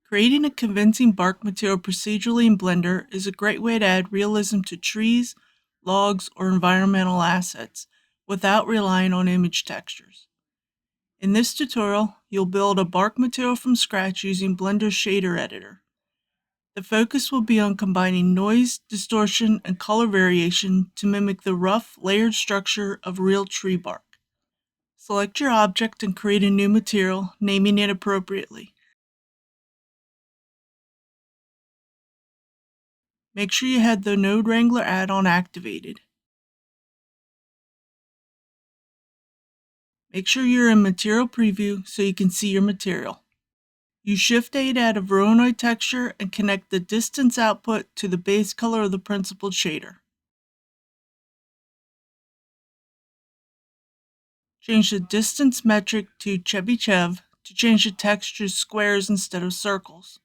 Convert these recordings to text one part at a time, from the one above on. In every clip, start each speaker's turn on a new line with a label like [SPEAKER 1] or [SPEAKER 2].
[SPEAKER 1] Creating a convincing bark material procedurally in Blender is a great way to add realism to trees, logs, or environmental assets without relying on image textures. In this tutorial, you'll build a bark material from scratch using Blender's shader editor. The focus will be on combining noise, distortion, and color variation to mimic the rough, layered structure of real tree bark. Select your object and create a new material, naming it appropriately. Make sure you had the Node Wrangler add-on activated. Make sure you're in Material Preview so you can see your material. Use Shift-A to add a Voronoi texture and connect the distance output to the base color of the principled shader. Change the distance metric to Chebyshev to change the texture to squares instead of circles.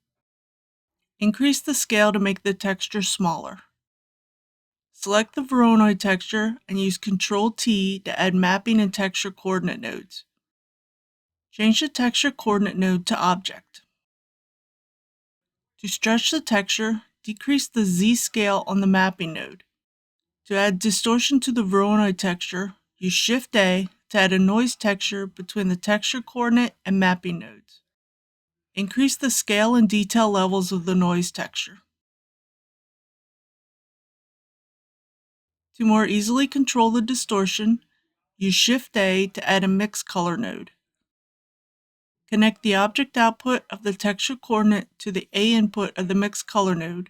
[SPEAKER 1] Increase the scale to make the texture smaller. Select the Voronoi texture and use Ctrl-T to add mapping and texture coordinate nodes. Change the texture coordinate node to Object. To stretch the texture, decrease the Z-scale on the mapping node. To add distortion to the Voronoi texture, use Shift-A to add a noise texture between the texture coordinate and mapping nodes. Increase the scale and detail levels of the noise texture. To more easily control the distortion, use Shift-A to add a mix color node. Connect the object output of the texture coordinate to the A input of the mix color node,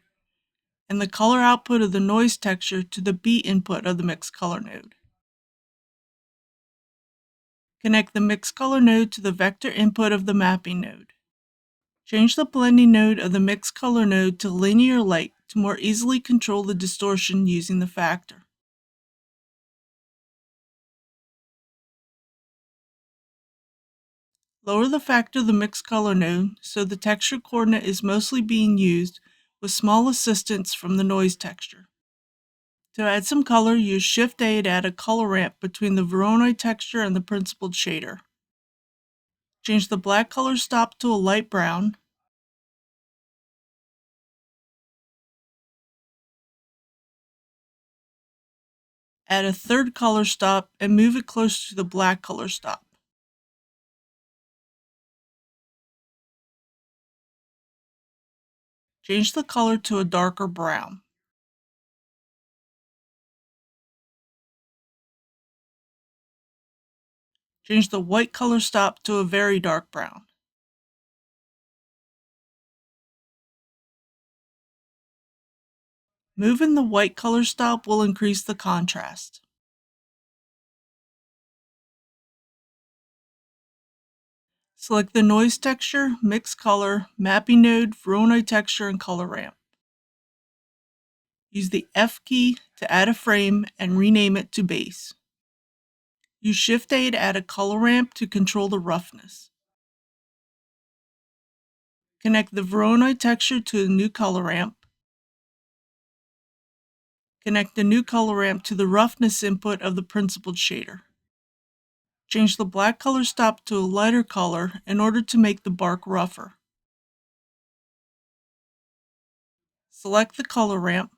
[SPEAKER 1] and the color output of the noise texture to the B input of the mix color node. Connect the mix color node to the vector input of the mapping node. Change the blending node of the mix color node to linear light to more easily control the distortion using the factor. Lower the factor of the mix color node so the texture coordinate is mostly being used with small assistance from the noise texture. To add some color, use Shift-A to add a color ramp between the Voronoi texture and the principled shader. Change the black color stop to a light brown. Add a third color stop and move it closer to the black color stop. Change the color to a darker brown. Change the white color stop to a very dark brown. Moving the white color stop will increase the contrast. Select the noise texture, mix color, mapping node, Voronoi texture, and color ramp. Use the F key to add a frame and rename it to base. Use Shift-A to add a color ramp to control the roughness. Connect the Voronoi texture to the new color ramp. Connect the new color ramp to the roughness input of the principled shader. Change the black color stop to a lighter color in order to make the bark rougher. Select the color ramp.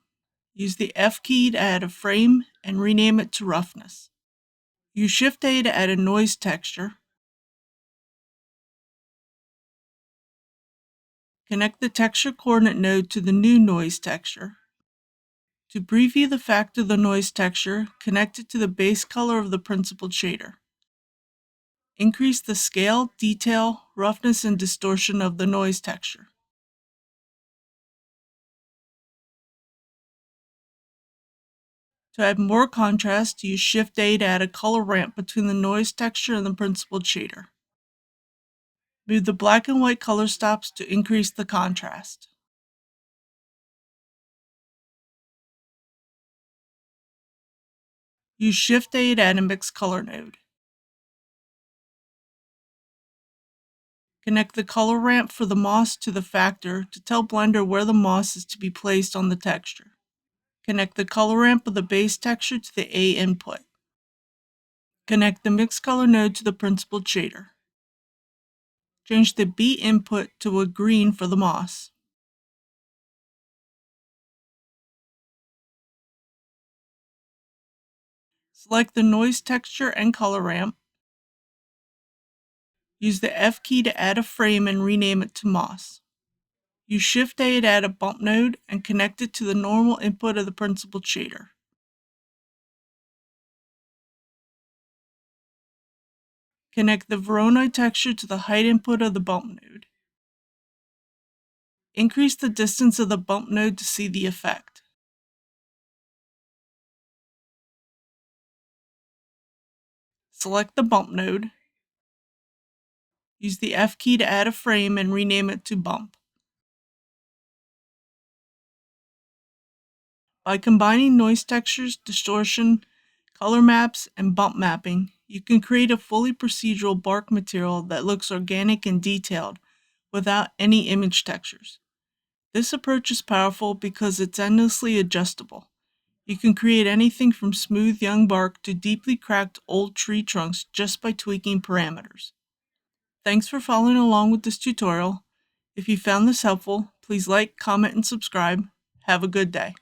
[SPEAKER 1] Use the F key to add a frame and rename it to roughness. Use Shift-A to add a noise texture. Connect the texture coordinate node to the new noise texture. To preview the factor of the noise texture, connect it to the base color of the principled shader. Increase the scale, detail, roughness, and distortion of the noise texture. To add more contrast, use Shift-A to add a color ramp between the noise texture and the principled shader. Move the black and white color stops to increase the contrast. Use Shift-A to add a mix color node. Connect the color ramp for the moss to the factor to tell Blender where the moss is to be placed on the texture. Connect the color ramp of the base texture to the A input. Connect the mix color node to the principled shader. Change the B input to a green for the moss. Select the noise texture and color ramp. Use the F key to add a frame and rename it to moss. Use Shift A to add a bump node and connect it to the normal input of the principled shader. Connect the Voronoi texture to the height input of the bump node. Increase the distance of the bump node to see the effect. Select the bump node. Use the F key to add a frame and rename it to bump. By combining noise textures, distortion, color maps, and bump mapping, you can create a fully procedural bark material that looks organic and detailed without any image textures. This approach is powerful because it's endlessly adjustable. You can create anything from smooth young bark to deeply cracked old tree trunks just by tweaking parameters. Thanks for following along with this tutorial. If you found this helpful, please like, comment, and subscribe. Have a good day.